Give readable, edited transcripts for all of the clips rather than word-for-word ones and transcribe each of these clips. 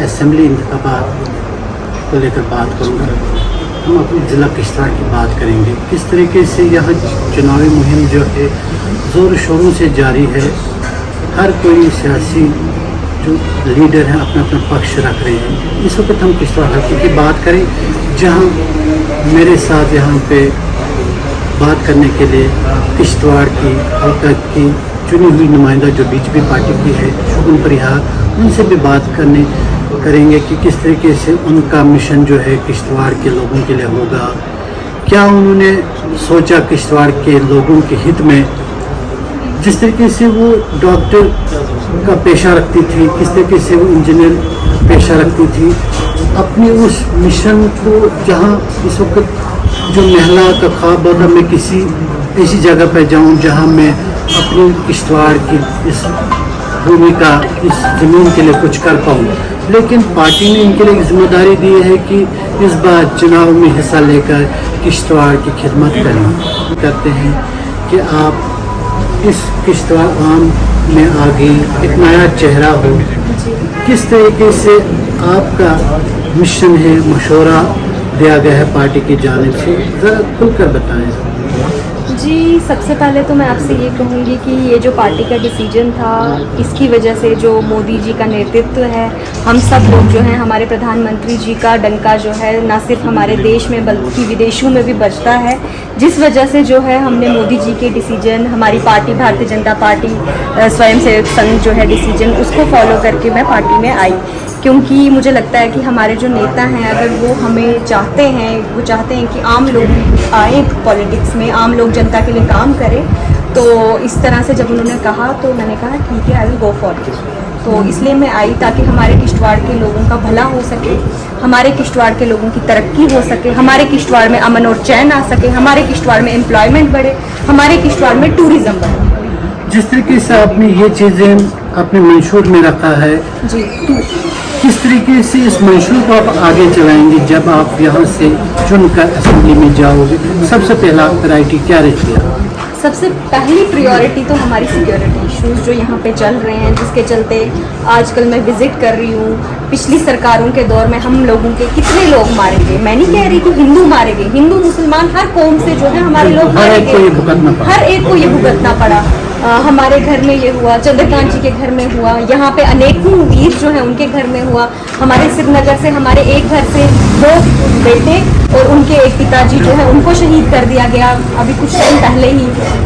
Assembly इंतखाबात को लेकर बात करूँगा। हम अपने ज़िला किश्तवाड़ की बात करेंगे। किस तरीके से यहाँ चुनावी मुहिम जो है ज़ोर शोरों से जारी है। हर कोई सियासी जो लीडर हैं अपना अपना पक्ष रख रहे हैं। इस वक्त हम किश्तवाड़ हल्के की बात करें, जहाँ मेरे साथ यहाँ पे बात करने के लिए किश्तवाड़ की हल्का की चुनी हुई नुमाइंदा जो बीजेपी पार्टी की है शगुन परिहार, उनसे भी बात करेंगे कि किस तरीके से उनका मिशन जो है किश्तवाड़ के लोगों के लिए होगा। क्या उन्होंने सोचा किश्तवाड़ के लोगों के हित में, जिस तरीके से वो डॉक्टर का पेशा रखती थी, किस तरीके से वो इंजीनियर पेशा रखती थी, अपनी उस मिशन को जहाँ इस वक्त जो महिला का ख्वाब होता मैं किसी ऐसी जगह पर जाऊँ जहाँ मैं अपनी किश्तवाड़ की इस भूमिका इस ज़मीन के लिए कुछ कर पाऊँ। लेकिन पार्टी ने इनके लिए एक जिम्मेदारी दी है कि इस बार चुनाव में हिस्सा लेकर किश्तवाड़ की खिदमत करते हैं कि आप इस किश्तवाड़ आम में आगे एक नया चेहरा हो। किस तरीके से आपका मिशन है, मशवरा दिया गया है पार्टी की जानिब से, ज़रा खुलकर बताएं। जी, सबसे पहले तो मैं आपसे ये कहूँगी कि ये जो पार्टी का डिसीजन था, इसकी वजह से जो मोदी जी का नेतृत्व है, हम सब लोग जो हैं, हमारे प्रधानमंत्री जी का डंका जो है ना सिर्फ हमारे देश में बल्कि विदेशों में भी बजता है। जिस वजह से जो है हमने मोदी जी के डिसीजन, हमारी पार्टी भारतीय जनता पार्टी स्वयंसेवक संघ जो है डिसीजन, उसको फॉलो करके मैं पार्टी में आई। क्योंकि मुझे लगता है कि हमारे जो नेता हैं, अगर वो हमें चाहते हैं, वो चाहते हैं कि आम लोग आए पॉलिटिक्स में, आम लोग जनता के लिए काम करें, तो इस तरह से जब उन्होंने कहा तो मैंने कहा ठीक है, I will go for it. तो इसलिए मैं आई ताकि हमारे किश्तवाड़ के लोगों का भला हो सके, हमारे किश्तवाड़ के लोगों की तरक्की हो सके, हमारे किश्तवाड़ में अमन और चैन आ सके, हमारे किश्तवाड़ में एम्प्लॉयमेंट बढ़े, हमारे किश्तवाड़ में टूरिज़्म बढ़े। जिस तरीके से आपने ये चीज़ें अपने मंशूर में रखा है जी, तो किस तरीके से इस मंशूर को आप आगे चलाएंगे जब आप यहाँ से चुनकर असेंबली में जाओगे? सबसे पहला प्रायोरिटी क्या रहती है? सबसे पहली प्रायोरिटी तो हमारी सिक्योरिटी इश्यूज जो यहाँ पे चल रहे हैं, जिसके चलते आजकल मैं विज़िट कर रही हूँ। पिछली सरकारों के दौर में हम लोगों के कितने लोग मारे गए, मैं नहीं कह रही कि हिंदू मारे गए, हिंदू मुसलमान हर कौम से जो है हमारे लोग मारे गए, हर एक को ये भुगतना पड़ा। हमारे घर में ये हुआ, चंद्रकांत जी के घर में हुआ, यहाँ पे अनेकों वीर जो हैं उनके घर में हुआ। हमारे श्रीनगर से हमारे एक घर से 2 बेटे और उनके एक पिताजी जो है उनको शहीद कर दिया गया अभी कुछ टाइम पहले ही।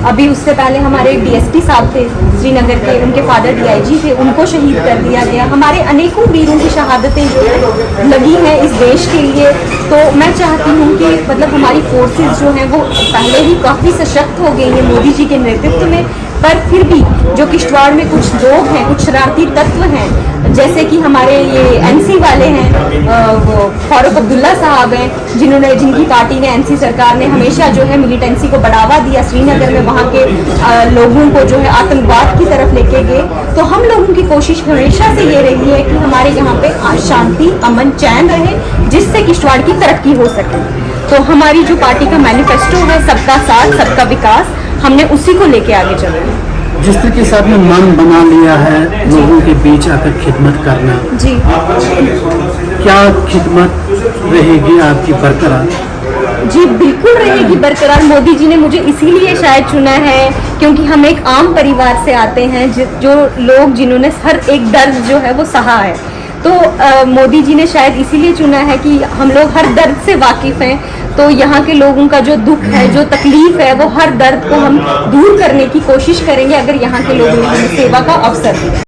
अभी उससे पहले हमारे एक डीएसपी साहब थे श्रीनगर के, उनके फादर डीआईजी थे, उनको शहीद कर दिया गया। हमारे अनेकों वीरों की शहादतें जो है लगी हैं इस देश के लिए। तो मैं चाहती हूँ कि मतलब हमारी फोर्सेस जो हैं वो पहले ही काफ़ी सशक्त हो गई हैं मोदी जी के नेतृत्व में, पर फिर भी जो किश्तवाड़ में कुछ लोग हैं, कुछ शरारती तत्व हैं, जैसे कि हमारे ये एनसी वाले हैं, वो फारूक अब्दुल्ला साहब हैं, जिनकी पार्टी ने, एनसी सरकार ने हमेशा जो है मिलिटेंसी को बढ़ावा दिया श्रीनगर में, वहाँ के लोगों को जो है आतंकवाद की तरफ लेके गए। तो हम लोगों की कोशिश हमेशा से ये रही है कि हमारे यहाँ पे शांति, अमन, चैन रहे, जिससे किश्तवाड़ की तरक्की हो सके। तो हमारी जो पार्टी का मैनिफेस्टो है, सबका साथ सबका विकास, हमने उसी को लेके आगे चलना है। जिस तरीके से आपने मन बना लिया है लोगों के बीच आकर खिदमत करना, जी, क्या खिदमत रहेगी आपकी बरकरार? जी बिल्कुल रहेगी बरकरार। मोदी जी ने मुझे इसीलिए शायद चुना है क्योंकि हम एक आम परिवार से आते हैं, जो लोग जिन्होंने हर एक दर्द जो है वो सहा है। तो मोदी जी ने शायद इसीलिए चुना है कि हम लोग हर दर्द से वाकिफ़ हैं। तो यहाँ के लोगों का जो दुख है, जो तकलीफ़ है, वो हर दर्द को हम दूर करने की कोशिश करेंगे अगर यहाँ के लोगों ने हमें सेवा का अवसर दिया।